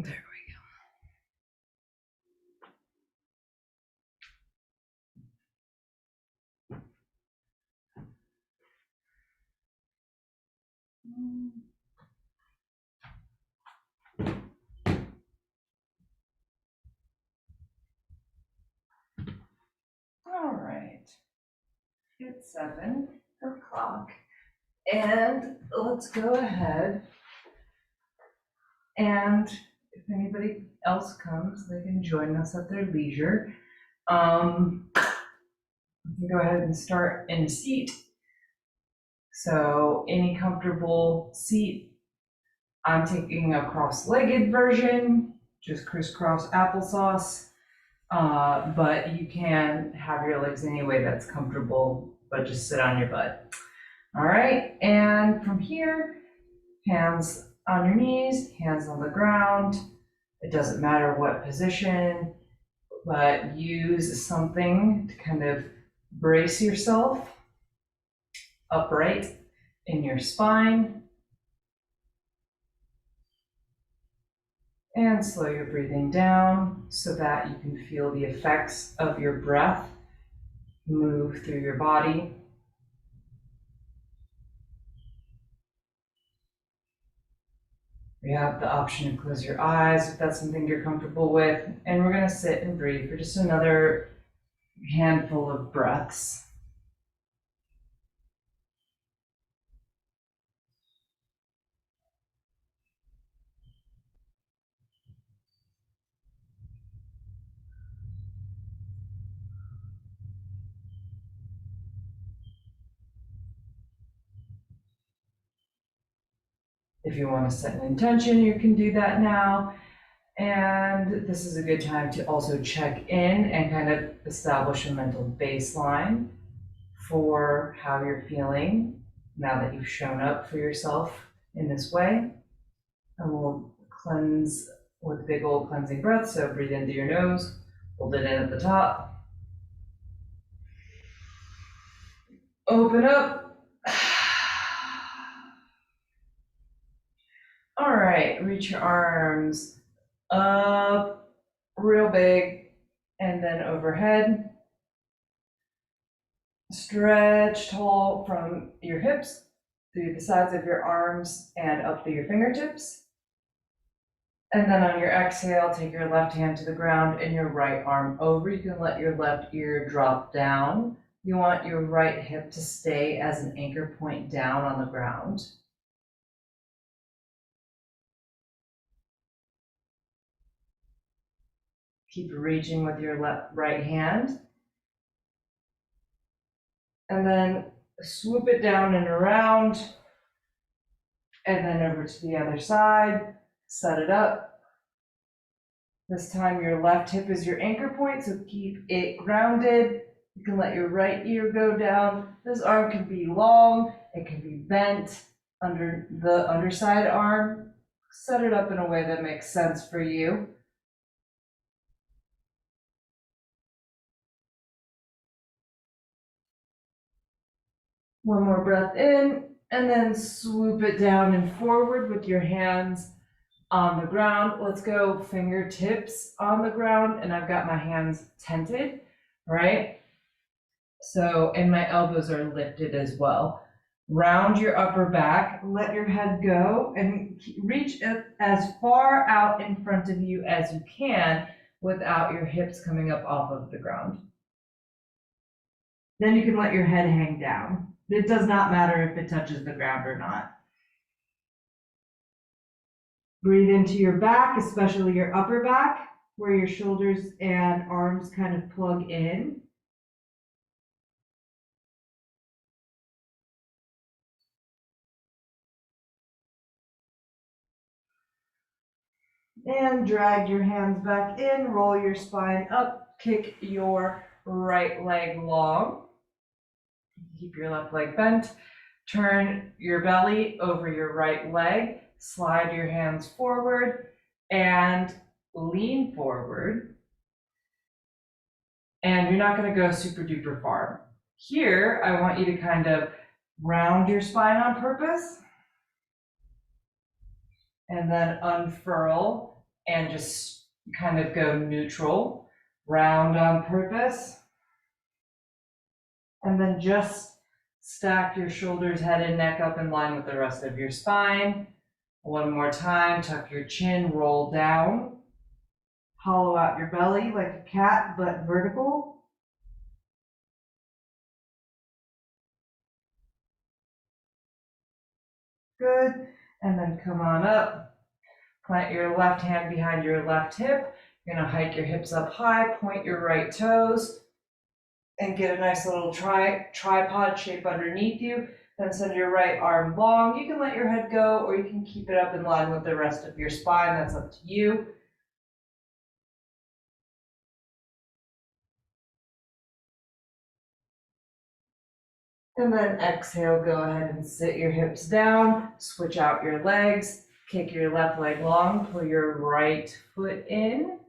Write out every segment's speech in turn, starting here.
There we go. All right. It's 7 o'clock. And let's go ahead, and if anybody else comes, they can join us at their leisure. We can go ahead and start in a seat. So any comfortable seat. I'm taking a cross-legged version, just crisscross applesauce. But you can have your legs any way that's comfortable, but just sit on your butt. All right, and from here, hands on your knees, hands on the ground. It doesn't matter what position, but use something to kind of brace yourself upright in your spine. And slow your breathing down so that you can feel the effects of your breath move through your body. You have the option to close your eyes if that's something you're comfortable with. And we're going to sit and breathe for just another handful of breaths. If you want to set an intention, you can do that now. And this is a good time to also check in and kind of establish a mental baseline for how you're feeling now that you've shown up for yourself in this way. And we'll cleanse with big old cleansing breath. So breathe in through your nose, hold it in at the top. Open up. All right, reach your arms up real big and then overhead. Stretch tall from your hips through the sides of your arms and up through your fingertips. And then on your exhale, take your left hand to the ground and your right arm over. You can let your left ear drop down. You want your right hip to stay as an anchor point down on the ground. Keep reaching with your right hand. And then swoop it down and around. And then over to the other side. Set it up. This time your left hip is your anchor point, so keep it grounded. You can let your right ear go down. This arm can be long, it can be bent under the underside arm. Set it up in a way that makes sense for you. One more breath in, and then swoop it down and forward with your hands on the ground. Let's go fingertips on the ground, and I've got my hands tented, right? So, and my elbows are lifted as well. Round your upper back, let your head go, and reach as far out in front of you as you can without your hips coming up off of the ground. Then you can let your head hang down. It does not matter if it touches the ground or not. Breathe into your back, especially your upper back, where your shoulders and arms kind of plug in. And drag your hands back in, roll your spine up, kick your right leg long. Keep your left leg bent. Turn your belly over your right leg, slide your hands forward and lean forward. And you're not going to go super duper far. Here, I want you to kind of round your spine on purpose and then unfurl and just kind of go neutral, round on purpose. And then just stack your shoulders, head and neck up in line with the rest of your spine. One more time, tuck your chin, roll down. Hollow out your belly like a cat, but vertical. Good. And then come on up. Plant your left hand behind your left hip. You're gonna hike your hips up high, point your right toes, and get a nice little tripod shape underneath you. Then send your right arm long. You can let your head go, or you can keep it up in line with the rest of your spine. That's up to you. And then exhale, go ahead and sit your hips down, switch out your legs, kick your left leg long, pull your right foot in,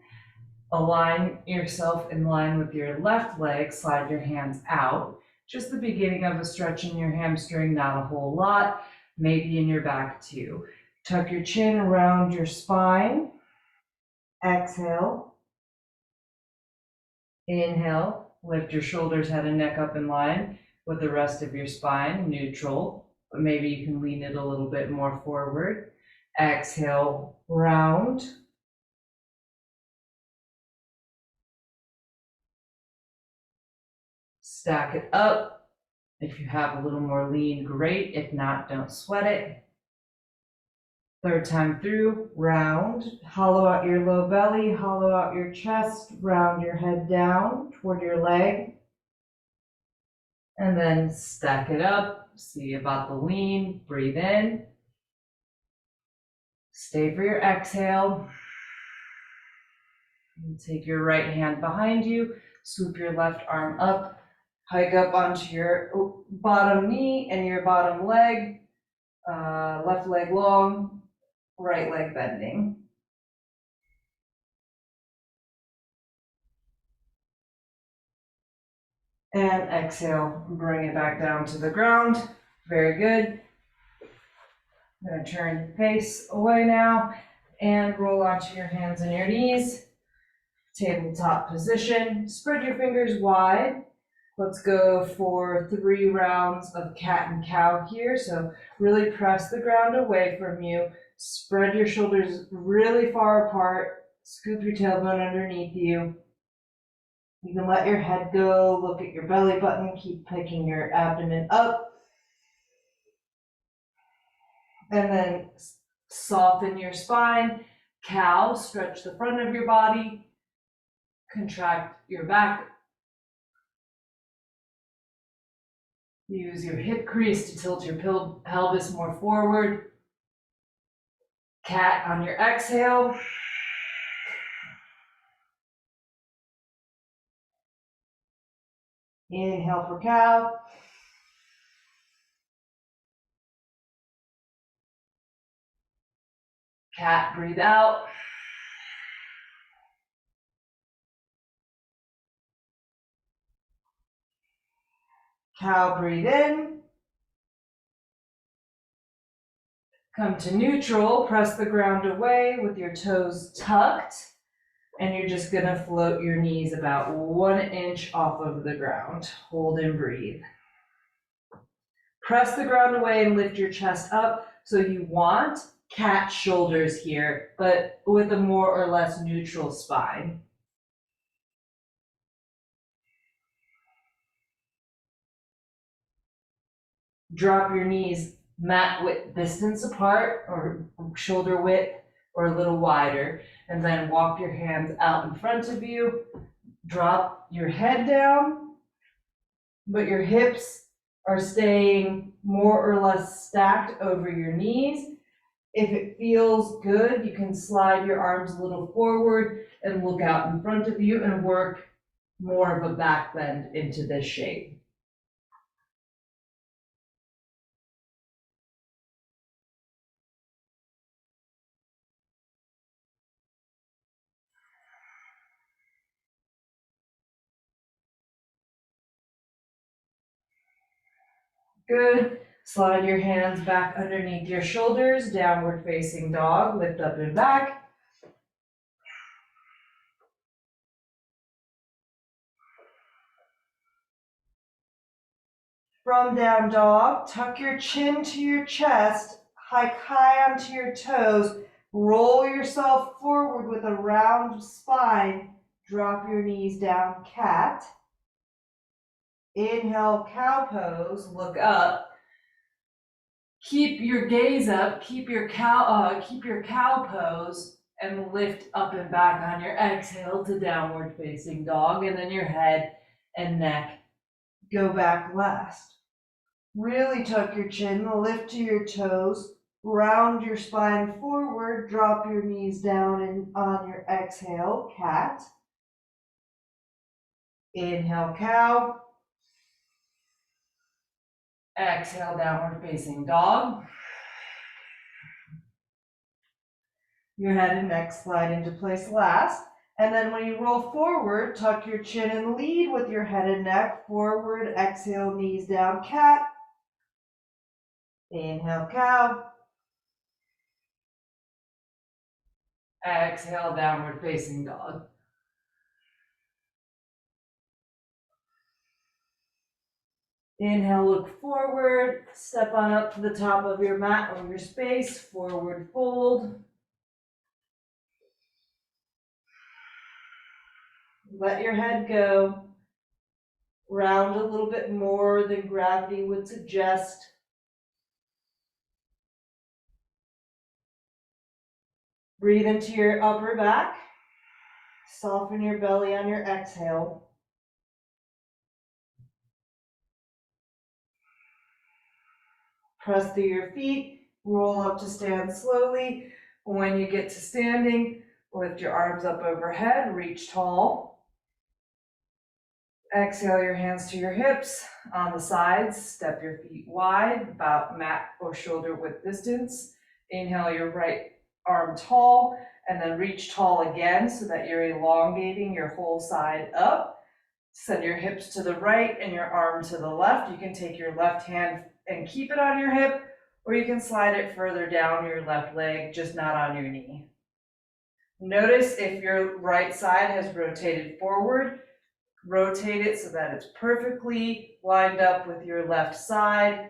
align yourself in line with your left leg, slide your hands out. Just the beginning of a stretch in your hamstring, not a whole lot, maybe in your back too. Tuck your chin around your spine, exhale, inhale, lift your shoulders, head and neck up in line with the rest of your spine, neutral, but maybe you can lean it a little bit more forward. Exhale, round. Stack it up. If you have a little more lean, great. If not, don't sweat it. Third time through, round. Hollow out your low belly, hollow out your chest, round your head down toward your leg. And then stack it up. See about the lean. Breathe in. Stay for your exhale. And take your right hand behind you. Swoop your left arm up. Hike up onto your bottom knee and your bottom leg. Left leg long, right leg bending. And exhale, bring it back down to the ground. Very good. I'm going to turn your face away now and roll onto your hands and your knees. Tabletop position. Spread your fingers wide. Let's go for 3 rounds of cat and cow here. So really press the ground away from you. Spread your shoulders really far apart. Scoop your tailbone underneath you. You can let your head go, look at your belly button, keep picking your abdomen up. And then soften your spine. Cow, stretch the front of your body. Contract your back. Use your hip crease to tilt your pelvis more forward. Cat on your exhale. Inhale for cow. Cat, breathe out. Cow, breathe in. Come to neutral, press the ground away with your toes tucked, and you're just gonna float your knees about 1 inch off of the ground. Hold and breathe. Press the ground away and lift your chest up. So you want cat shoulders here, but with a more or less neutral spine. Drop your knees mat width distance apart or shoulder width or a little wider, and then walk your hands out in front of you. Drop your head down, but your hips are staying more or less stacked over your knees. If it feels good, you can slide your arms a little forward and look out in front of you and work more of a back bend into this shape. Good. Slide your hands back underneath your shoulders, downward facing dog, lift up and back. From down dog, tuck your chin to your chest, hike high onto your toes, roll yourself forward with a round spine, drop your knees down, cat. Inhale, cow pose, look up. Keep your gaze up, keep your cow pose, and lift up and back on your exhale to downward facing dog, and then your head and neck go back last. Really tuck your chin, lift to your toes, round your spine forward, drop your knees down and on your exhale, cat. Inhale, cow. Exhale, downward facing dog. Your head and neck slide into place last. And then when you roll forward, tuck your chin and lead with your head and neck. Forward, exhale, knees down, cat. Inhale, cow. Exhale, downward facing dog. Inhale, look forward, step on up to the top of your mat or your space, forward fold. Let your head go. Round a little bit more than gravity would suggest. Breathe into your upper back. Soften your belly on your exhale. Press through your feet, roll up to stand slowly. When you get to standing, lift your arms up overhead, reach tall. Exhale your hands to your hips. On the sides, step your feet wide, about mat or shoulder width distance. Inhale your right arm tall, and then reach tall again so that you're elongating your whole side up. Send your hips to the right and your arm to the left. You can take your left hand and keep it on your hip, or you can slide it further down your left leg, just not on your knee. Notice if your right side has rotated forward, rotate it so that it's perfectly lined up with your left side.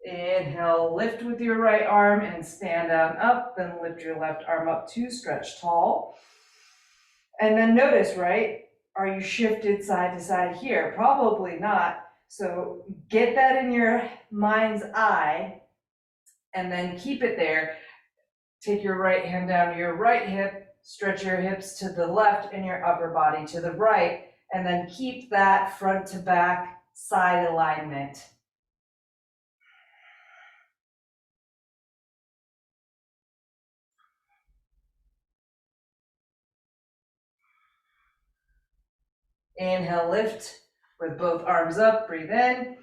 Inhale, lift with your right arm and stand on up, then lift your left arm up to stretch tall. And then notice, right, are you shifted side to side here? Probably not. So get that in your mind's eye and then keep it there. Take your right hand down to your right hip, stretch your hips to the left and your upper body to the right, and then keep that front to back side alignment. Inhale, lift with both arms up, breathe in.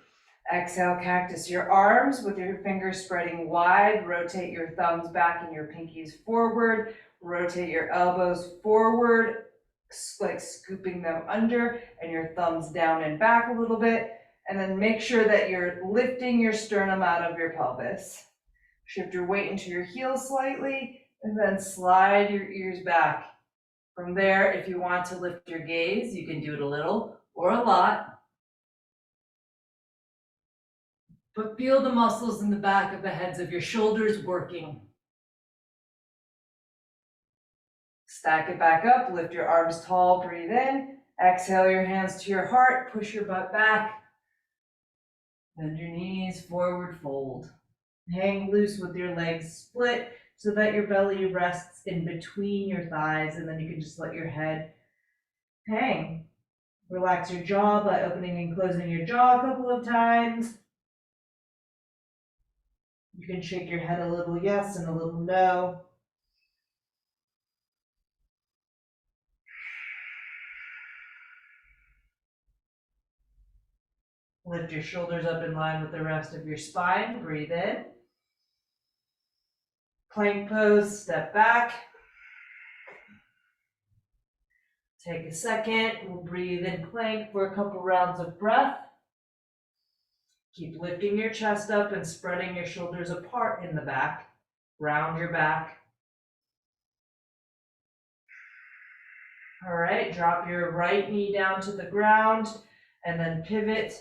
Exhale, cactus your arms with your fingers spreading wide. Rotate your thumbs back and your pinkies forward. Rotate your elbows forward, like scooping them under, and your thumbs down and back a little bit. And then make sure that you're lifting your sternum out of your pelvis. Shift your weight into your heels slightly, and then slide your ears back. From there, if you want to lift your gaze, you can do it a little or a lot. But feel the muscles in the back of the heads of your shoulders working. Stack it back up, lift your arms tall, breathe in. Exhale your hands to your heart, push your butt back. Bend your knees, forward fold. Hang loose with your legs split so that your belly rests in between your thighs, and then you can just let your head hang. Relax your jaw by opening and closing your jaw a couple of times. You can shake your head a little yes and a little no. Lift your shoulders up in line with the rest of your spine. Breathe in. Plank pose, step back. Take a second. We'll breathe in plank for a couple rounds of breath. Keep lifting your chest up and spreading your shoulders apart in the back. Round your back. All right, drop your right knee down to the ground and then pivot.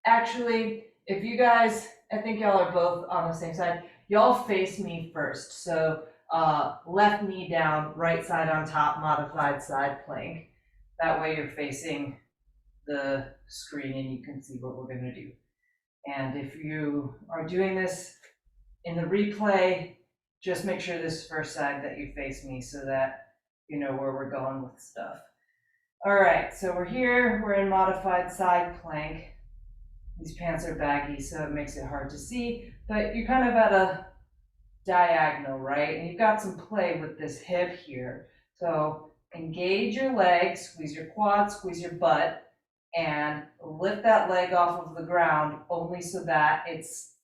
Actually, if you guys, I think y'all are both on the same side, y'all face me first. So left knee down, right side on top, modified side plank. That way you're facing the screen and you can see what we're gonna do. And if you are doing this in the replay, just make sure this first side that you face me so that you know where we're going with stuff. All right, so we're here, we're in modified side plank. These pants are baggy, so it makes it hard to see, but you're kind of at a diagonal, right? And you've got some play with this hip here. So engage your legs, squeeze your quads, squeeze your butt, and lift that leg off of the ground only so that it's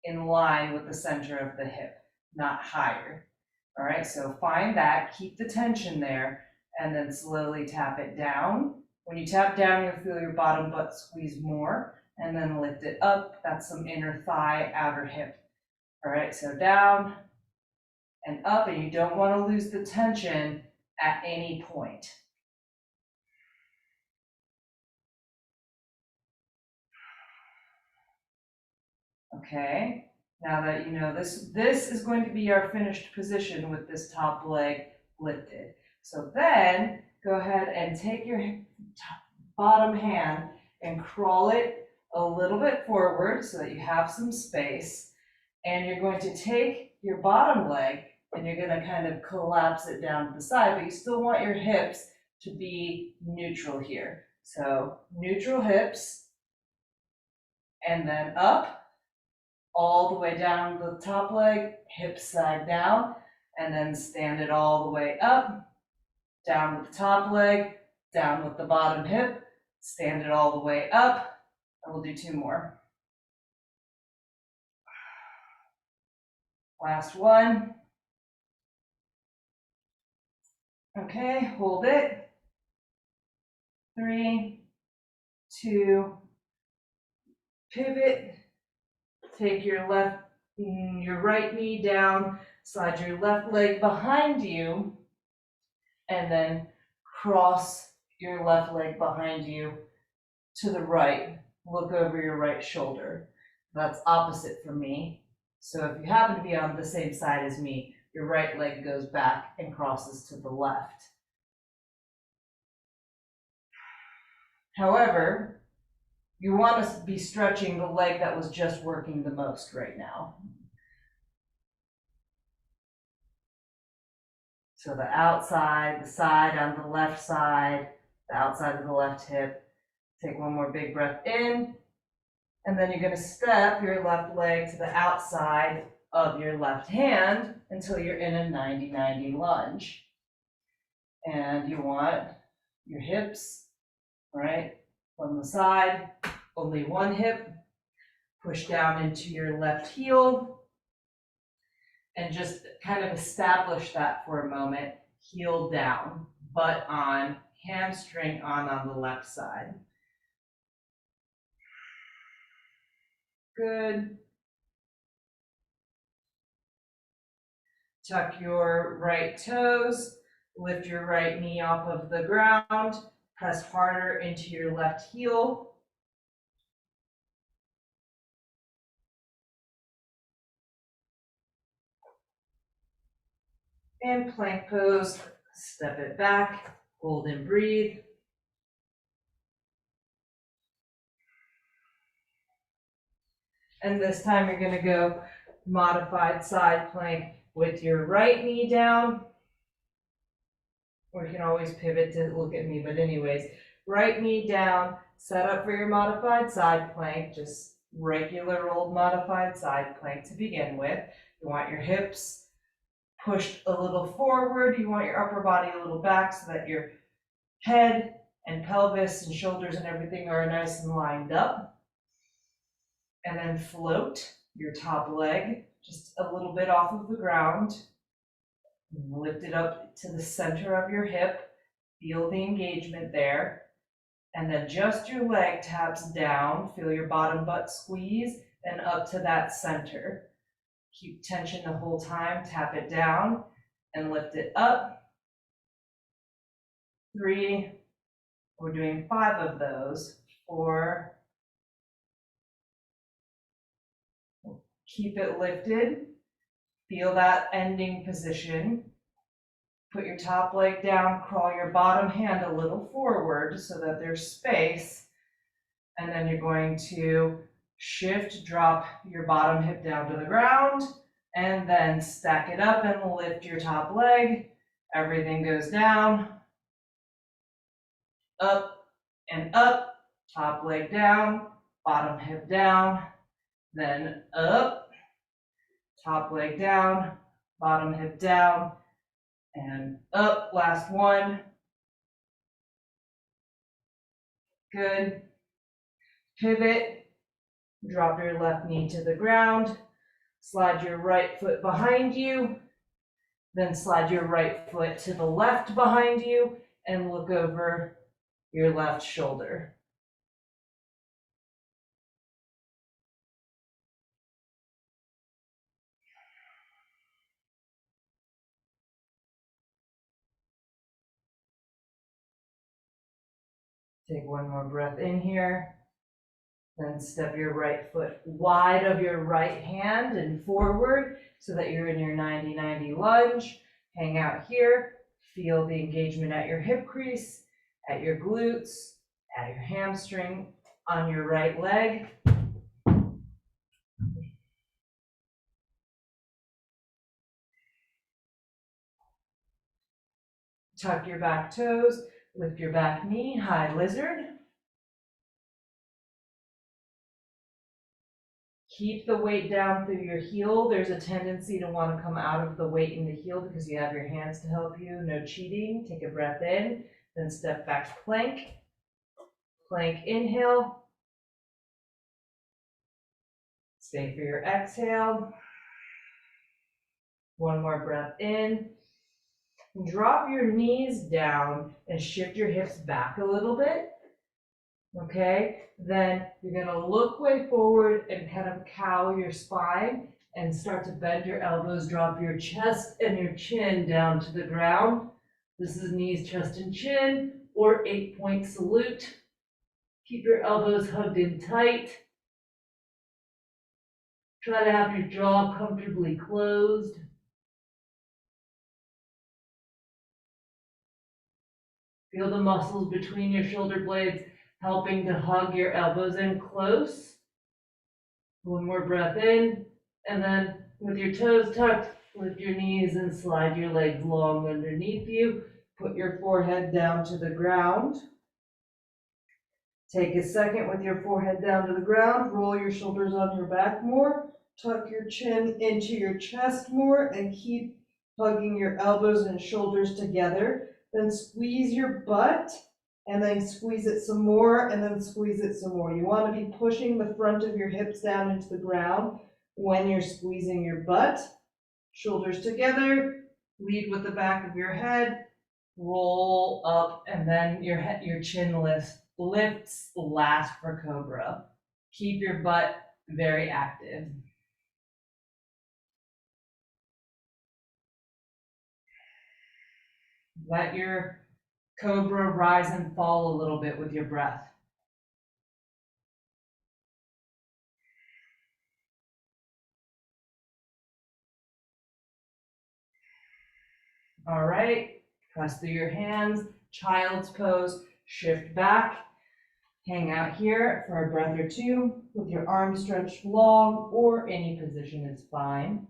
in line with the center of the hip, not higher. All right, so find that, keep the tension there, and then slowly tap it down. When you tap down, you'll feel your bottom butt squeeze more, and then lift it up. That's some inner thigh, outer hip. All right, so down and up, and you don't want to lose the tension at any point. Okay, now that you know this is going to be our finished position with this top leg lifted. So then go ahead and take your bottom hand and crawl it a little bit forward so that you have some space. And you're going to take your bottom leg and you're going to kind of collapse it down to the side, but you still want your hips to be neutral here. So neutral hips, and then up, all the way down the top leg, hips sag down, and then stand it all the way up, down with the top leg, down with the bottom hip, stand it all the way up, and we'll do 2 more. Last one. Okay, hold it. 3, 2, pivot. Take your right knee down, slide your left leg behind you, and then cross your left leg behind you to the right. Look over your right shoulder. That's opposite from me. So if you happen to be on the same side as me, your right leg goes back and crosses to the left. However, you want to be stretching the leg that was just working the most right now. So the outside, the side on the left side, the outside of the left hip. Take one more big breath in, and then you're going to step your left leg to the outside of your left hand until you're in a 90-90 lunge. And you want your hips, right, from the side, only one hip, push down into your left heel, and just kind of establish that for a moment. Heel down, butt on, hamstring on the left side. Good. Tuck your right toes, lift your right knee off of the ground, press harder into your left heel. And plank pose, step it back, hold and breathe. And this time you're gonna go modified side plank with your right knee down. Or you can always pivot to look at me, but anyways, right knee down, set up for your modified side plank, just regular old modified side plank to begin with. You want your hips pushed a little forward. You want your upper body a little back so that your head and pelvis and shoulders and everything are nice and lined up. And then float your top leg just a little bit off of the ground. Lift it up to the center of your hip. Feel the engagement there. And then just your leg taps down. Feel your bottom butt squeeze and up to that center. Keep tension the whole time. Tap it down and lift it up. 3. We're doing 5 of those. 4. Keep it lifted. Feel that ending position. Put your top leg down, crawl your bottom hand a little forward so that there's space. And then you're going to shift, drop your bottom hip down to the ground, and then stack it up and lift your top leg. Everything goes down, up and up, top leg down, bottom hip down, then up, top leg down, bottom hip down, and up. Last one. Good. Pivot, drop your left knee to the ground, slide your right foot behind you, then slide your right foot to the left behind you and look over your left shoulder. Take one more breath in here. Then step your right foot wide of your right hand and forward so that you're in your 90-90 lunge. Hang out here. Feel the engagement at your hip crease, at your glutes, at your hamstring, on your right leg. Tuck your back toes, lift your back knee, high lizard. Keep the weight down through your heel. There's a tendency to want to come out of the weight in the heel because you have your hands to help you. No cheating. Take a breath in, then step back plank. Plank inhale. Stay for your exhale. One more breath in. Drop your knees down and shift your hips back a little bit. Okay, then you're gonna look way forward and kind of cow your spine and start to bend your elbows, drop your chest and your chin down to the ground. This is knees, chest, and chin, or 8-point salute. Keep your elbows hugged in tight. Try to have your jaw comfortably closed. Feel the muscles between your shoulder blades helping to hug your elbows in close. One more breath in, and then with your toes tucked, lift your knees and slide your legs long underneath you. Put your forehead down to the ground. Take a second with your forehead down to the ground, roll your shoulders on your back more, tuck your chin into your chest more, and keep hugging your elbows and shoulders together. Then squeeze your butt, and then squeeze it some more, and then squeeze it some more. You want to be pushing the front of your hips down into the ground when you're squeezing your butt. Shoulders together, lead with the back of your head, roll up, and then your chin lifts last for cobra. Keep your butt very active. Let your cobra rise and fall a little bit with your breath. All right, press through your hands, child's pose, shift back, hang out here for a breath or two with your arms stretched long, or any position is fine.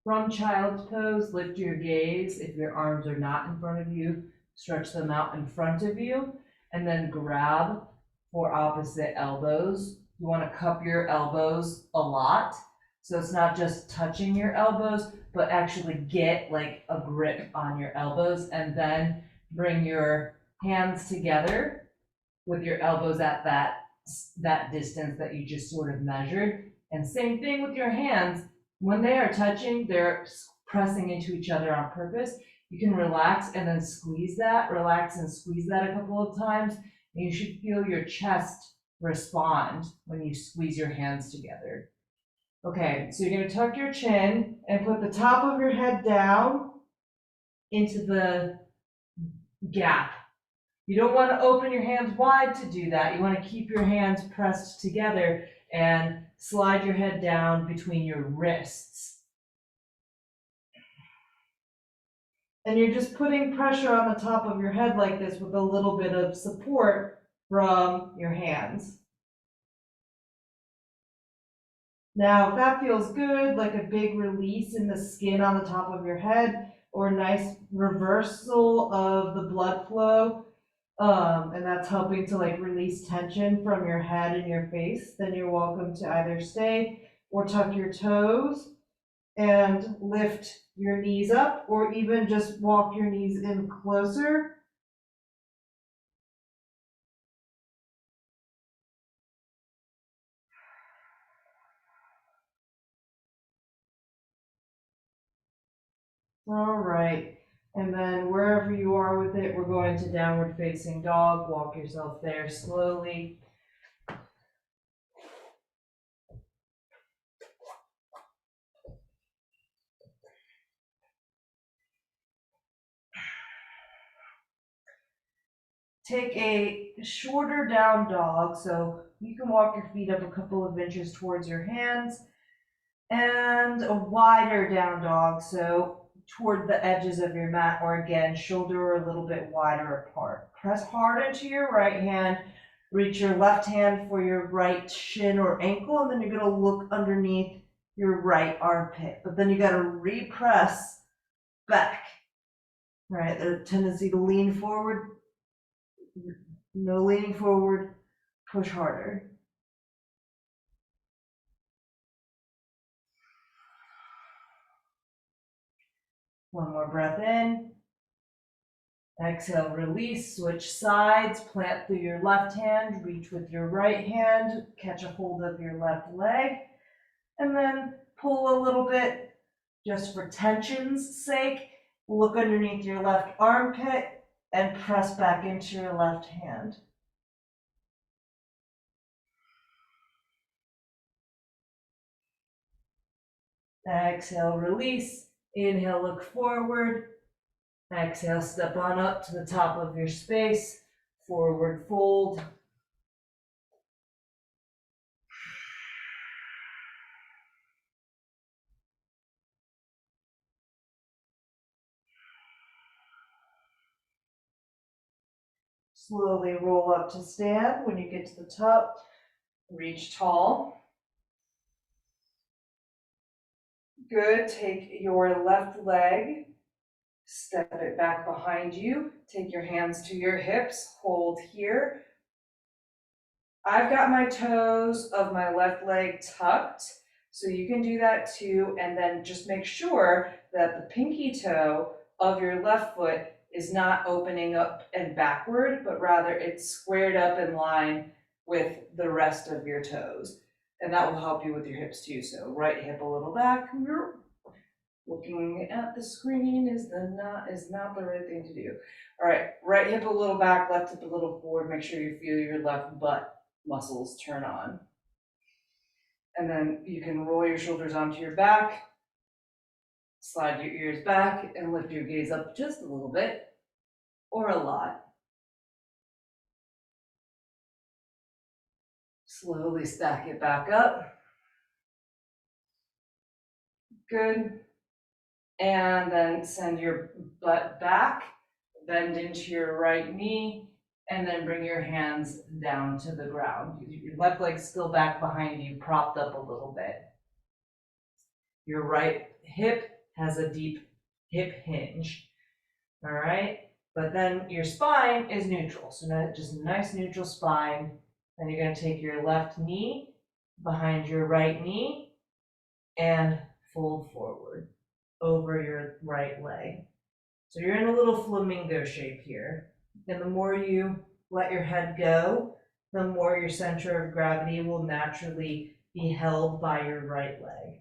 From child's pose, lift your gaze. If your arms are not in front of you, stretch them out in front of you, and then grab for opposite elbows. You want to cup your elbows a lot, so it's not just touching your elbows, but actually get like a grip on your elbows, and then bring your hands together with your elbows at that distance that you just sort of measured. And same thing with your hands. When they are touching, they're pressing into each other on purpose. You can relax and then squeeze that, relax and squeeze that a couple of times. You should feel your chest respond when you squeeze your hands together. Okay, so you're gonna tuck your chin and put the top of your head down into the gap. You don't want to open your hands wide to do that. You want to keep your hands pressed together and slide your head down between your wrists. And you're just putting pressure on the top of your head like this with a little bit of support from your hands. Now, if that feels good, like a big release in the skin on the top of your head, or a nice reversal of the blood flow, and that's helping to like release tension from your head and your face, then you're welcome to either stay or tuck your toes and lift your knees up, or even just walk your knees in closer. All right. And then wherever you are with it, we're going to downward facing dog. Walk yourself there slowly. Take a shorter down dog, so you can walk your feet up a couple of inches towards your hands, and a wider down dog, so toward the edges of your mat, or again, shoulder a little bit wider apart. Press hard into your right hand, reach your left hand for your right shin or ankle, and then you're gonna look underneath your right armpit, but then you gotta repress back. All right, the tendency to lean forward. No leaning forward, push harder. One more breath in. Exhale, release, switch sides, plant through your left hand, reach with your right hand, catch a hold of your left leg, and then pull a little bit just for tension's sake. Look underneath your left armpit and press back into your left hand. Exhale, release. Inhale, look forward. Exhale, step on up to the top of your space. Forward fold. Slowly roll up to stand. When you get to the top, reach tall. Good. Take your left leg, step it back behind you. Take your hands to your hips. Hold here. I've got my toes of my left leg tucked, so you can do that too. And then just make sure that the pinky toe of your left foot is not opening up and backward, but rather it's squared up in line with the rest of your toes. And that will help you with your hips too. So right hip a little back. Looking at the screen is not the right thing to do. All right, right hip a little back, left hip a little forward. Make sure you feel your left butt muscles turn on. And then you can roll your shoulders onto your back, slide your ears back, and lift your gaze up just a little bit, or a lot. Slowly stack it back up. Good. And then send your butt back, bend into your right knee, and then bring your hands down to the ground. Your left leg's still back behind you, propped up a little bit. Your right hip has a deep hip hinge, all right? But then your spine is neutral, so now just a nice neutral spine. Then you're gonna take your left knee behind your right knee and fold forward over your right leg. So you're in a little flamingo shape here. And the more you let your head go, the more your center of gravity will naturally be held by your right leg.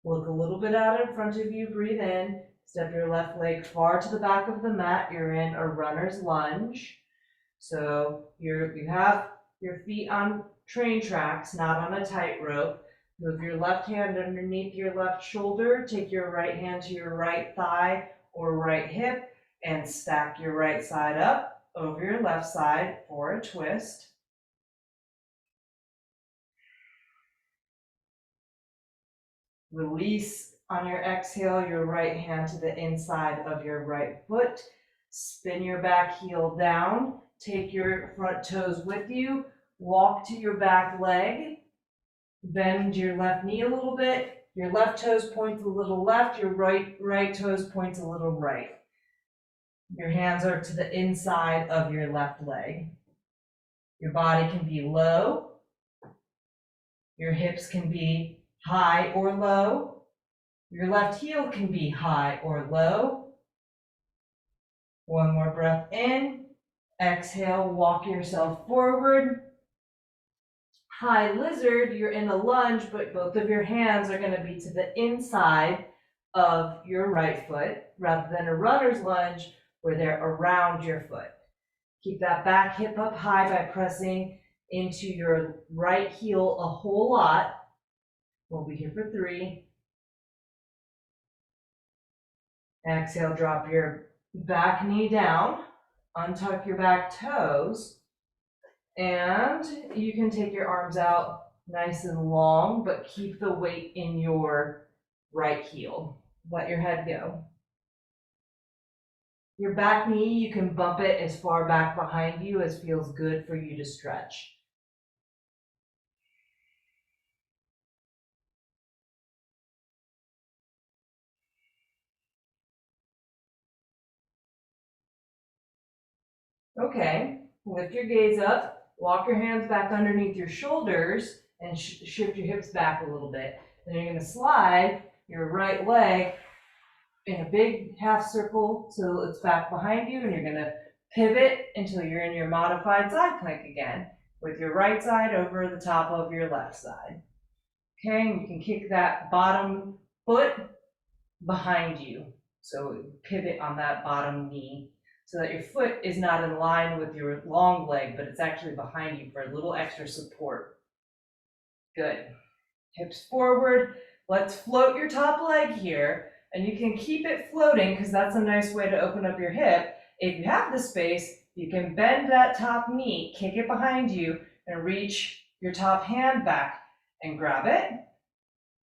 Look a little bit out in front of you, breathe in, step your left leg far to the back of the mat. You're in a runner's lunge. So you have your feet on train tracks, not on a tightrope. Move your left hand underneath your left shoulder, take your right hand to your right thigh or right hip, and stack your right side up over your left side for a twist. Release on your exhale your right hand to the inside of your right foot. Spin your back heel down. Take your front toes with you. Walk to your back leg. Bend your left knee a little bit. Your left toes point a little left. Your right toes point a little right. Your hands are to the inside of your left leg. Your body can be low. Your hips can be high or low. Your left heel can be high or low. One more breath in. Exhale, walk yourself forward. High lizard, you're in a lunge, but both of your hands are going to be to the inside of your right foot, rather than a runner's lunge where they're around your foot. Keep that back hip up high by pressing into your right heel a whole lot. We'll be here for 3. Exhale, drop your back knee down, untuck your back toes, and you can take your arms out nice and long, but keep the weight in your right heel. Let your head go. Your back knee, you can bump it as far back behind you as feels good for you to stretch. Okay, lift your gaze up, walk your hands back underneath your shoulders, and shift your hips back a little bit. Then you're going to slide your right leg in a big half circle so it's back behind you, and you're going to pivot until you're in your modified side plank again, with your right side over the top of your left side. Okay, and you can kick that bottom foot behind you. So pivot on that bottom knee so that your foot is not in line with your long leg, but it's actually behind you for a little extra support. Good. Hips forward. Let's float your top leg here, and you can keep it floating because that's a nice way to open up your hip. If you have the space, you can bend that top knee, kick it behind you, and reach your top hand back and grab it.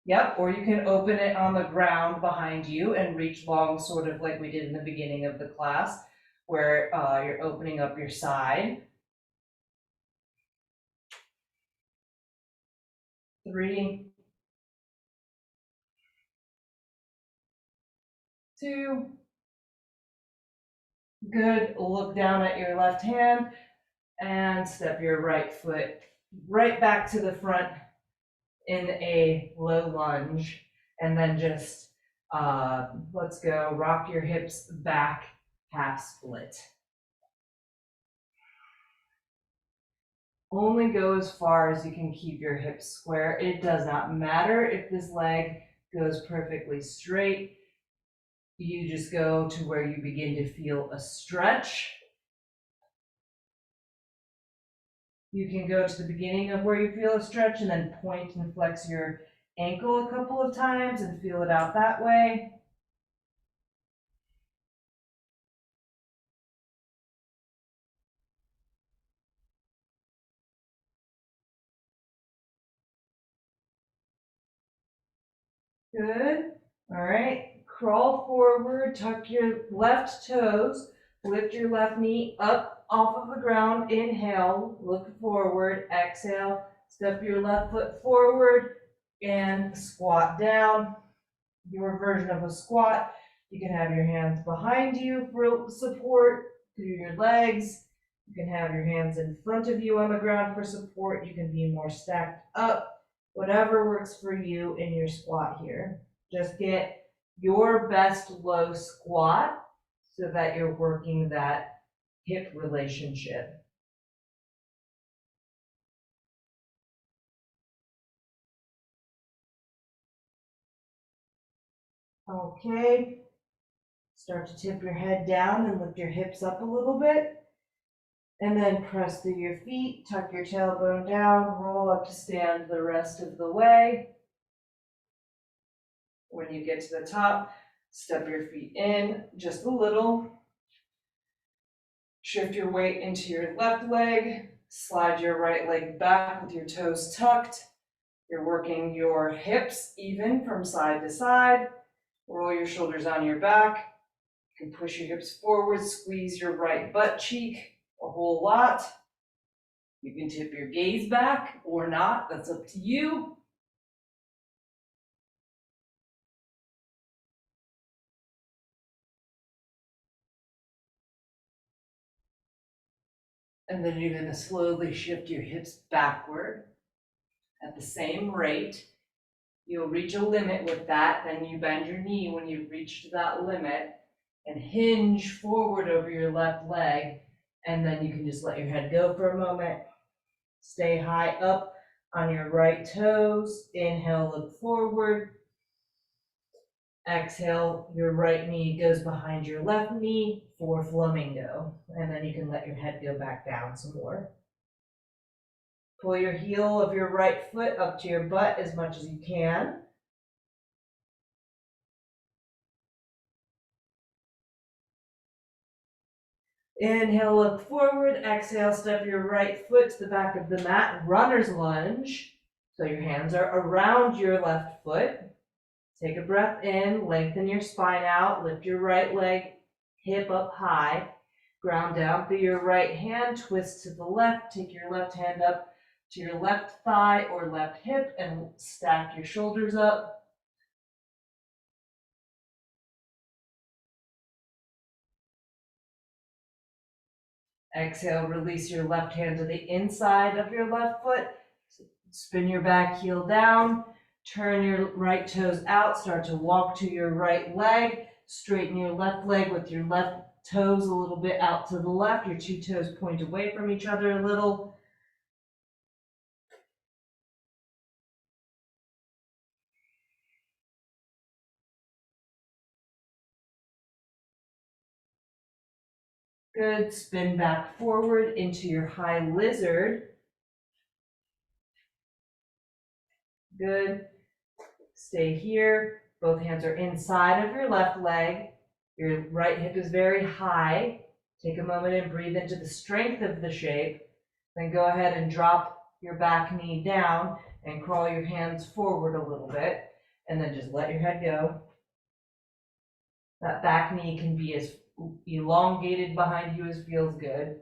Yep, or you can open it on the ground behind you and reach long, sort of like we did in the beginning of the class, where you're opening up your side. 3, 2, good. Look down at your left hand and step your right foot right back to the front in a low lunge, and then just let's go, rock your hips back, half split. Only go as far as you can keep your hips square. It does not matter if this leg goes perfectly straight. You just go to where you begin to feel a stretch. You can go to the beginning of where you feel a stretch and then point and flex your ankle a couple of times and feel it out that way. Good. All right. Crawl forward, tuck your left toes, lift your left knee up off of the ground. Inhale, look forward, exhale, step your left foot forward and squat down. Your version of a squat, you can have your hands behind you for support through your legs. You can have your hands in front of you on the ground for support. You can be more stacked up, whatever works for you in your squat here. Just get your best low squat so that you're working that hip relationship. Okay. Start to tip your head down and lift your hips up a little bit. And then press through your feet, tuck your tailbone down, roll up to stand the rest of the way. When you get to the top, step your feet in just a little. Shift your weight into your left leg, slide your right leg back with your toes tucked. You're working your hips even from side to side. Roll your shoulders on your back. You can push your hips forward, squeeze your right butt cheek a whole lot. You can tip your gaze back or not, that's up to you. And then you're going to slowly shift your hips backward at the same rate. You'll reach a limit with that, then you bend your knee when you've reached that limit and hinge forward over your left leg. And then you can just let your head go for a moment. Stay high up on your right toes. Inhale, look forward. Exhale, your right knee goes behind your left knee for flamingo. And then you can let your head go back down some more. Pull your heel of your right foot up to your butt as much as you can. Inhale, look forward. Exhale, step your right foot to the back of the mat, runner's lunge. So your hands are around your left foot. Take a breath in, lengthen your spine out, lift your right leg, hip up high. Ground down through your right hand, twist to the left, take your left hand up to your left thigh or left hip and stack your shoulders up. Exhale, release your left hand to the inside of your left foot. Spin your back heel down. Turn your right toes out. Start to walk to your right leg. Straighten your left leg with your left toes a little bit out to the left. Your two toes point away from each other a little. Good. Spin back forward into your high lizard. Good. Stay here. Both hands are inside of your left leg. Your right hip is very high. Take a moment and breathe into the strength of the shape. Then go ahead and drop your back knee down and crawl your hands forward a little bit. And then just let your head go. That back knee can be as elongated behind you as feels good.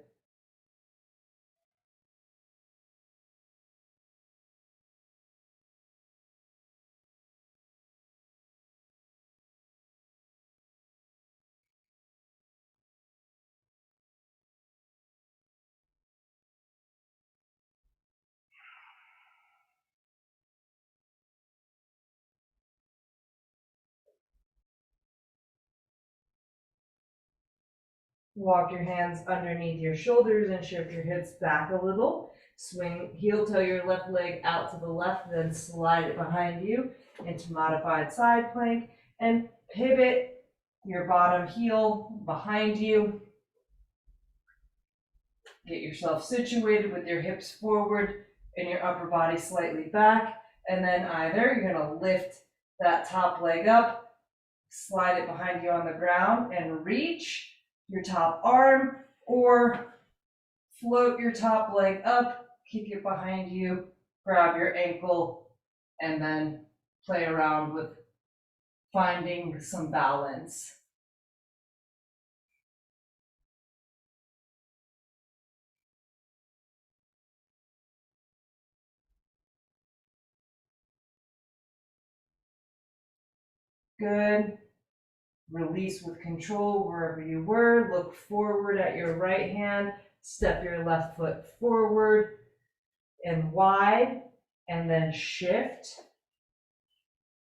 Walk your hands underneath your shoulders and shift your hips back a little. Swing heel toe your left leg out to the left, then slide it behind you into modified side plank and pivot your bottom heel behind you. Get yourself situated with your hips forward and your upper body slightly back. And then either you're going to lift that top leg up, slide it behind you on the ground and reach your top arm, or float your top leg up, kick it behind you, grab your ankle, and then play around with finding some balance. Good. Release with control wherever you were. Look forward at your right hand. Step your left foot forward and wide, and then shift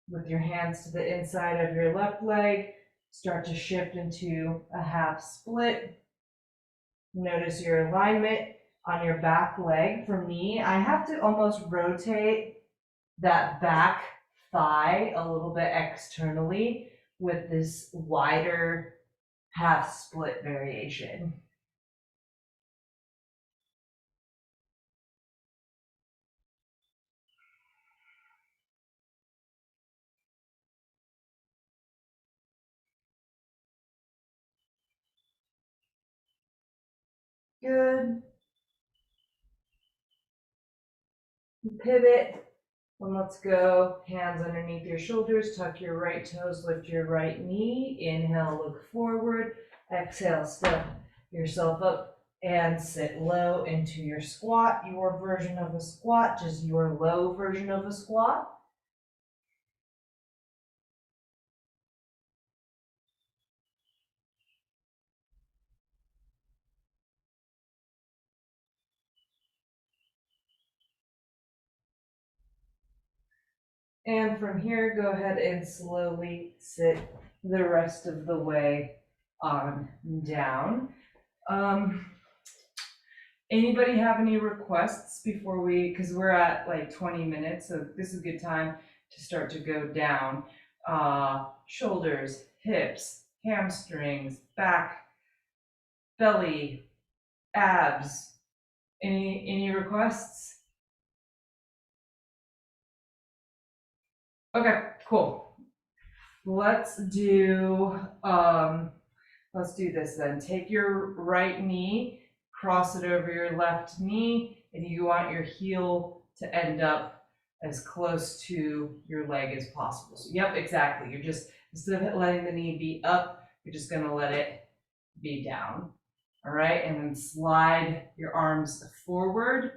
with your hands to the inside of your left leg. Start to shift into a half split. Notice your alignment on your back leg. For me, I have to almost rotate that back thigh a little bit externally with this wider half split variation. Good. Pivot. And let's go. Hands underneath your shoulders. Tuck your right toes. Lift your right knee. Inhale, look forward. Exhale, step yourself up and sit low into your squat. Your version of a squat, just your low version of a squat. And from here, go ahead and slowly sit the rest of the way on down. Anybody have any requests before because we're at like 20 minutes, so this is a good time to start to go down. Shoulders, hips, hamstrings, back, belly, abs. Any requests? Okay, cool. Let's do this then. Take your right knee, cross it over your left knee, and you want your heel to end up as close to your leg as possible. So, yep, exactly. You're just, instead of letting the knee be up, you're just gonna let it be down. All right, and then slide your arms forward.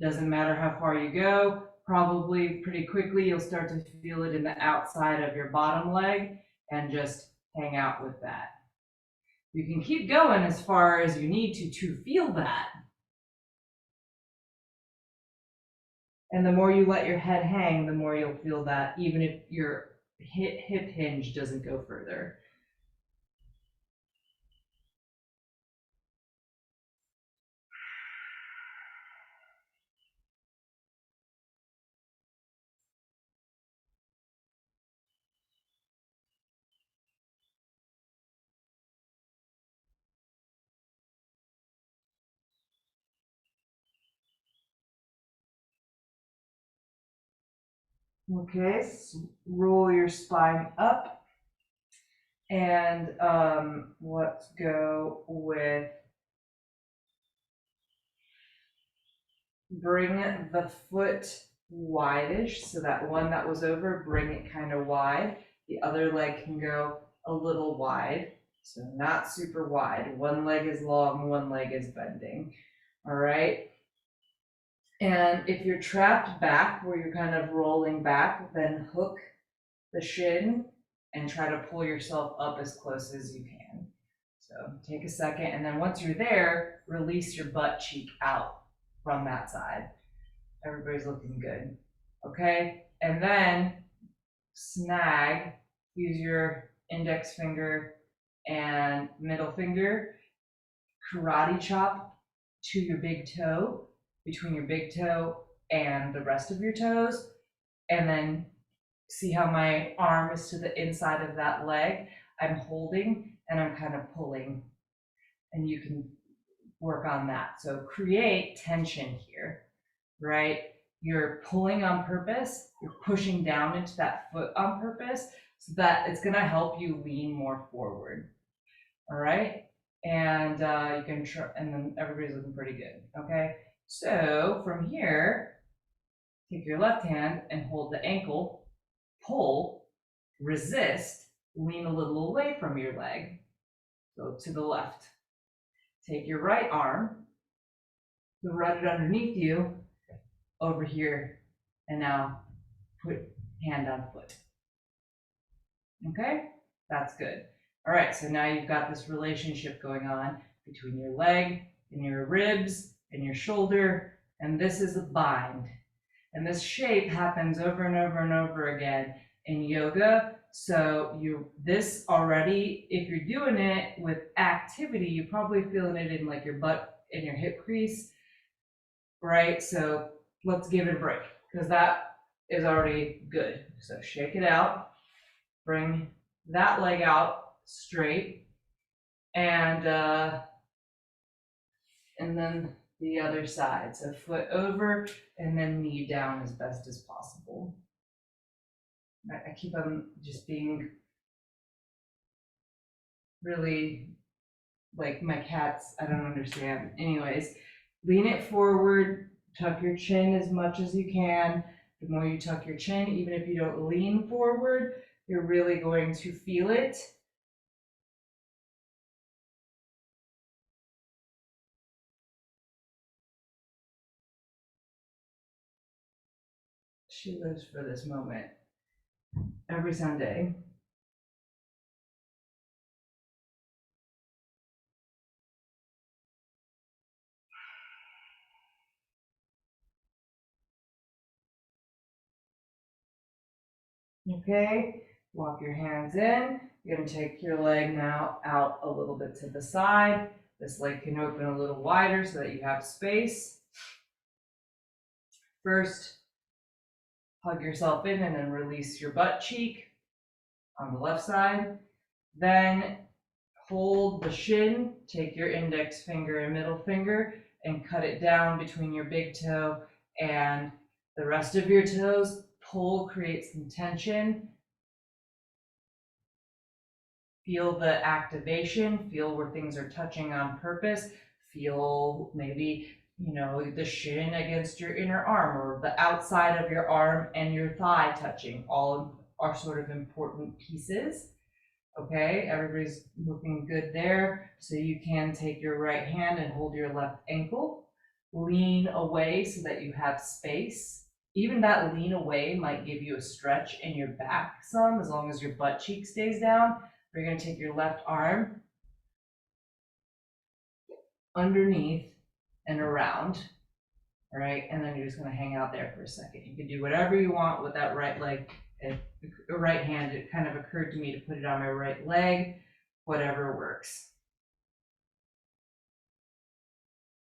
Doesn't matter how far you go. Probably pretty quickly you'll start to feel it in the outside of your bottom leg, and just hang out with that. You can keep going as far as you need to feel that. And the more you let your head hang, the more you'll feel that, even if your hip hinge doesn't go further. Okay, so roll your spine up, and let's go with bring the foot wide-ish, so that one that was over, bring it kind of wide. The other leg can go a little wide, so not super wide. One leg is long, one leg is bending. All right. And if you're trapped back, where you're kind of rolling back, then hook the shin and try to pull yourself up as close as you can. So take a second, and then once you're there, release your butt cheek out from that side. Everybody's looking good. Okay, and then snag, use your index finger and middle finger, karate chop to your big toe, between your big toe and the rest of your toes, and then see how my arm is to the inside of that leg. I'm holding and I'm kind of pulling, and you can work on that. So create tension here, right? You're pulling on purpose, you're pushing down into that foot on purpose, so that it's gonna help you lean more forward. All right, and you can try, and then everybody's looking pretty good. Okay, so from here, take your left hand and hold the ankle, pull, resist, lean a little away from your leg, go to the left. Take your right arm, run it underneath you, over here, and now put hand on foot. Okay, that's good. All right, so now you've got this relationship going on between your leg and your ribs and your shoulder, and this is a bind. And this shape happens over and over and over again in yoga. So this already, if you're doing it with activity, you're probably feeling it in like your butt and your hip crease, right? So let's give it a break, because that is already good. So shake it out, bring that leg out straight, and then the other side. So foot over and then knee down as best as possible. I keep on just being really like my cats, I don't understand. Anyways, lean it forward, tuck your chin as much as you can. The more you tuck your chin, even if you don't lean forward, you're really going to feel it. She lives for this moment every Sunday. Okay, walk your hands in. You're gonna take your leg now out a little bit to the side. This leg can open a little wider so that you have space. First, hug yourself in and then release your butt cheek on the left side. Then hold the shin, take your index finger and middle finger and cut it down between your big toe and the rest of your toes. Pull, create some tension. Feel the activation, feel where things are touching on purpose. Feel maybe, the shin against your inner arm or the outside of your arm and your thigh touching. All are sort of important pieces. Okay, everybody's looking good there. So you can take your right hand and hold your left ankle. Lean away so that you have space. Even that lean away might give you a stretch in your back some, as long as your butt cheek stays down. You're going to take your left arm underneath and around, all right? And then you're just going to hang out there for a second. You can do whatever you want with that right leg and right hand. It kind of occurred to me to put it on my right leg, whatever works.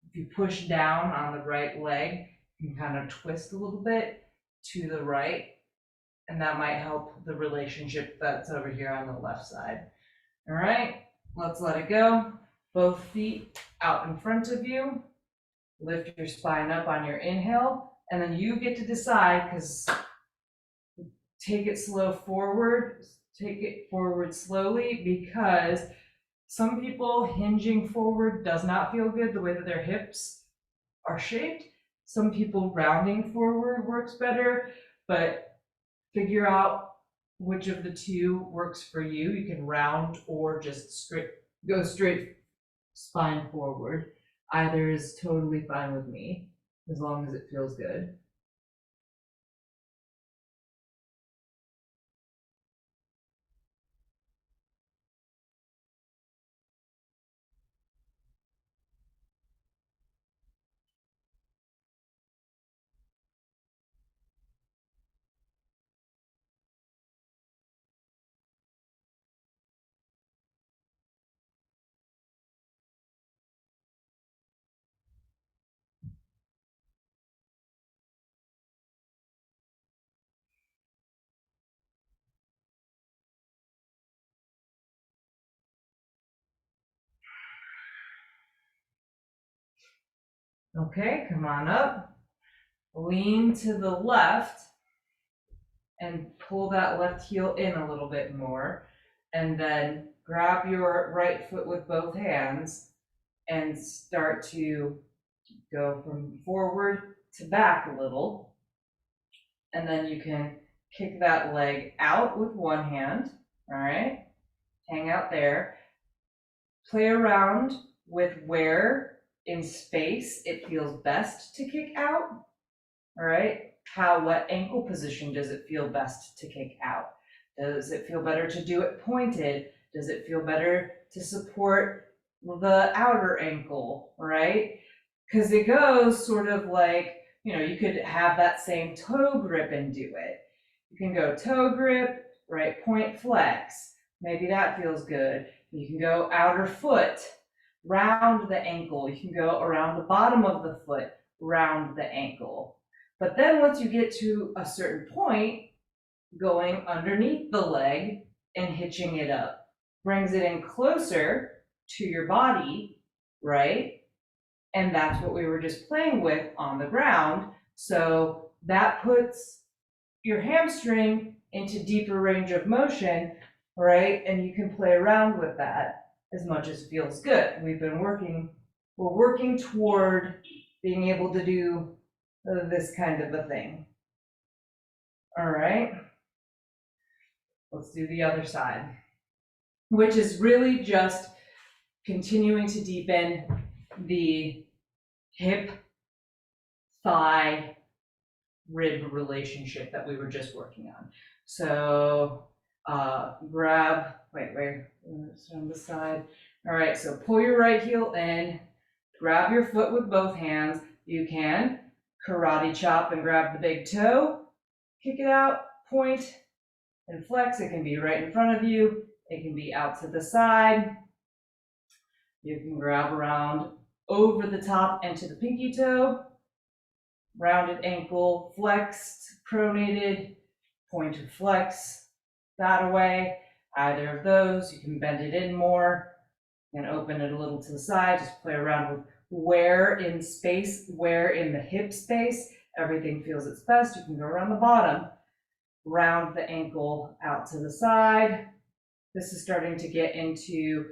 If you push down on the right leg, you can kind of twist a little bit to the right, and that might help the relationship that's over here on the left side. All right, let's let it go. Both feet out in front of you. Lift your spine up on your inhale, and then you get to decide, because take it slow forward, take it forward slowly, because some people hinging forward does not feel good the way that their hips are shaped. Some people rounding forward works better, but figure out which of the two works for you. You can round or just go straight spine forward. Either is totally fine with me, as long as it feels good. Okay, come on up. Lean to the left and pull that left heel in a little bit more. And then grab your right foot with both hands and start to go from forward to back a little. And then you can kick that leg out with one hand, all right? Hang out there. Play around with where in space it feels best to kick out, all right? What ankle position does it feel best to kick out? Does it feel better to do it pointed? Does it feel better to support the outer ankle, right? Because it goes sort of like, you could have that same toe grip and do it. You can go toe grip, right, point flex. Maybe that feels good. You can go outer foot, round the ankle. You can go around the bottom of the foot, round the ankle. But then once you get to a certain point, going underneath the leg and hitching it up. Brings it in closer to your body, right? And that's what we were just playing with on the ground. So that puts your hamstring into deeper range of motion, right? And you can play around with that as much as feels good. We're working toward being able to do this kind of a thing. All right, let's do the other side, which is really just continuing to deepen the hip, thigh, rib relationship that we were just working on. So it's on the side. All right, so pull your right heel in, grab your foot with both hands. You can karate chop and grab the big toe, kick it out, point, and flex. It can be right in front of you. It can be out to the side. You can grab around over the top and to the pinky toe. Rounded ankle, flexed, pronated, point to flex that away. Either of those, you can bend it in more and open it a little to the side. Just play around with where in space, where in the hip space, everything feels its best. You can go around the bottom, round the ankle out to the side. This is starting to get into,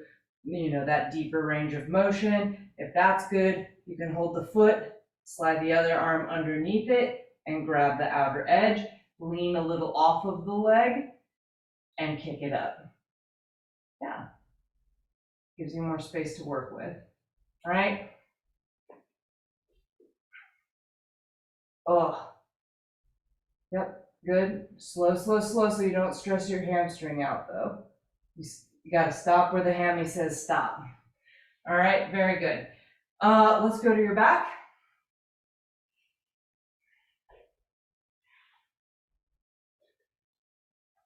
that deeper range of motion. If that's good, you can hold the foot, slide the other arm underneath it and grab the outer edge, lean a little off of the leg and kick it up. Yeah, gives you more space to work with, all right? Oh, yep, good. Slow, slow, slow, so you don't stress your hamstring out though. You gotta stop where the hammy says stop. All right, very good. Let's go to your back.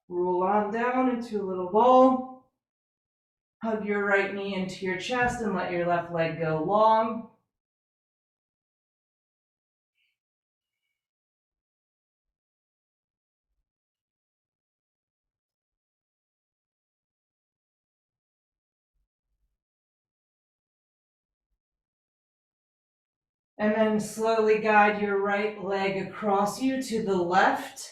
Roll on down into a little ball. Hug your right knee into your chest and let your left leg go long. And then slowly guide your right leg across you to the left.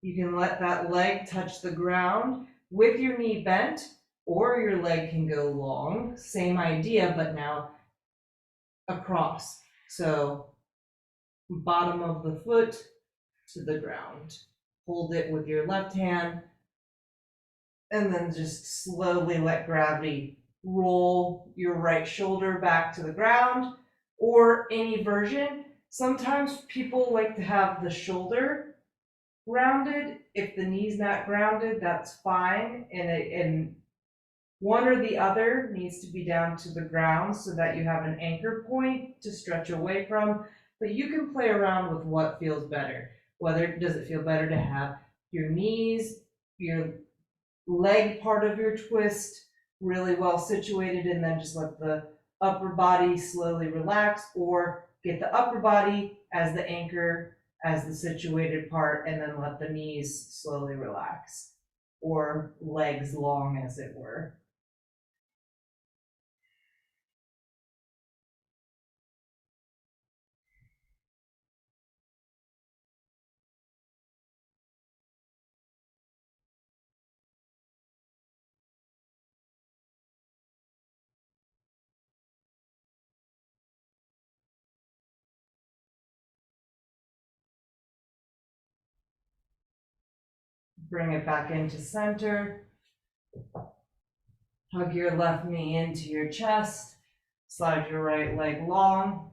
You can let that leg touch the ground with your knee bent, or your leg can go long. Same idea, but now across. So bottom of the foot to the ground. Hold it with your left hand, and then just slowly let gravity roll your right shoulder back to the ground, or any version. Sometimes people like to have the shoulder grounded. If the knee's not grounded, that's fine. And one or the other needs to be down to the ground so that you have an anchor point to stretch away from. But you can play around with what feels better. Does it feel better to have your knees, your leg part of your twist really well situated, and then just let the upper body slowly relax, or get the upper body as the anchor, as the situated part, and then let the knees slowly relax, or legs long, as it were. Bring it back into center. Hug your left knee into your chest. Slide your right leg long.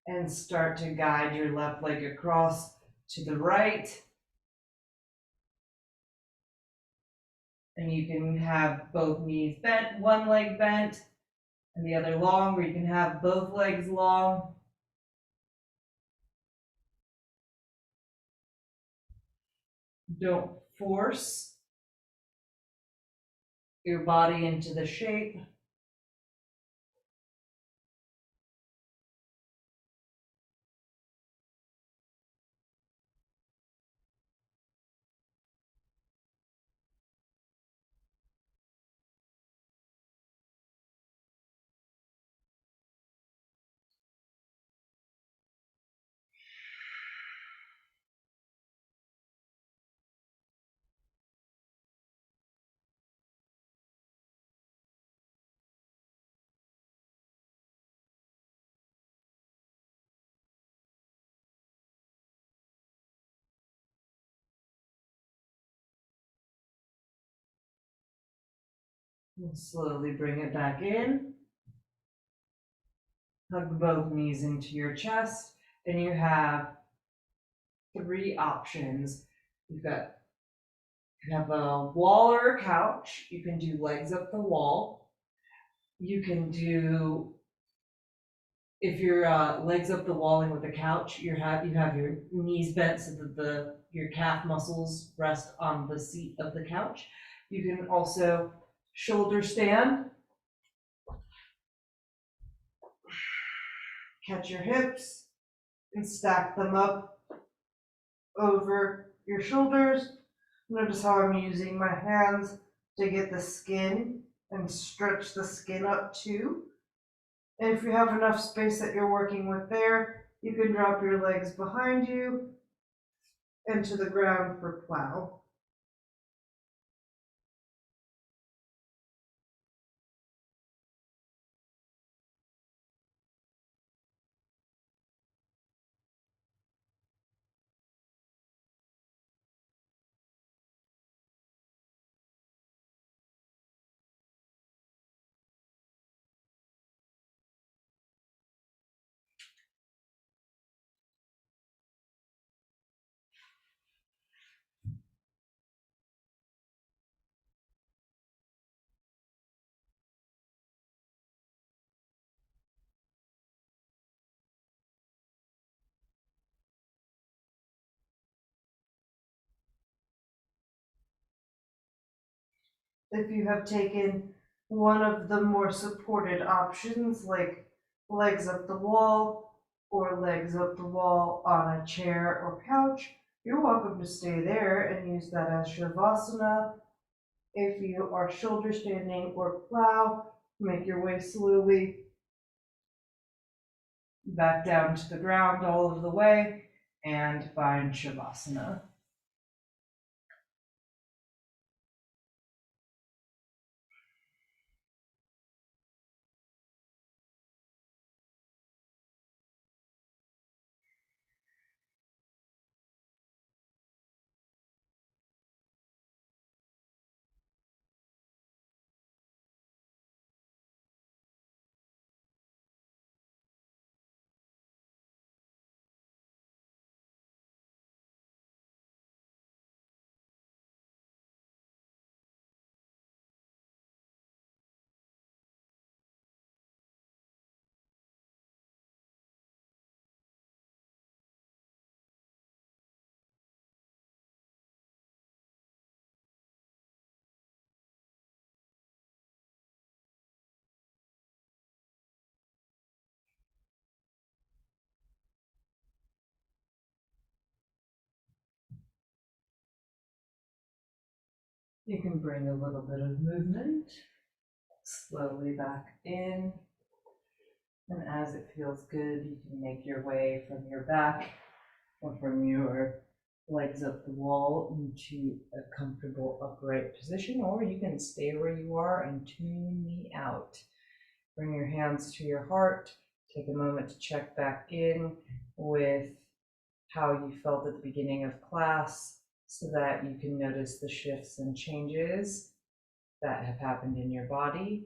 And start to guide your left leg across to the right. And you can have both knees bent, one leg bent, and the other long, or you can have both legs long. Don't force your body into the shape. And slowly bring it back in. Hug both knees into your chest. And you have three options. You have a wall or a couch. You can do legs up the wall. You can do, if you're legs up the wall and with the couch, you have your knees bent so that your calf muscles rest on the seat of the couch. You can also shoulder stand. Catch your hips and stack them up over your shoulders. Notice how I'm using my hands to get the skin and stretch the skin up too. And if you have enough space that you're working with there, you can drop your legs behind you into the ground for plow. If you have taken one of the more supported options, like legs up the wall or legs up the wall on a chair or couch, you're welcome to stay there and use that as Shavasana. If you are shoulder standing or plow, make your way slowly back down to the ground all of the way and find Shavasana. You can bring a little bit of movement slowly back in. And as it feels good, you can make your way from your back or from your legs up the wall into a comfortable upright position, or you can stay where you are and tune me out. Bring your hands to your heart. Take a moment to check back in with how you felt at the beginning of class so that you can notice the shifts and changes that have happened in your body,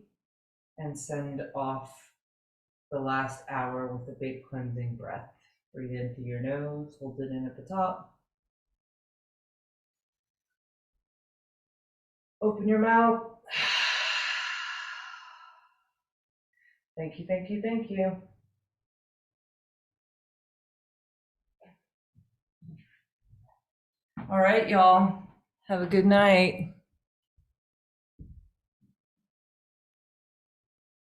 and send off the last hour with a big cleansing breath. Breathe in through your nose, hold it in at the top. Open your mouth. Thank you, thank you, thank you. All right, y'all. Have a good night.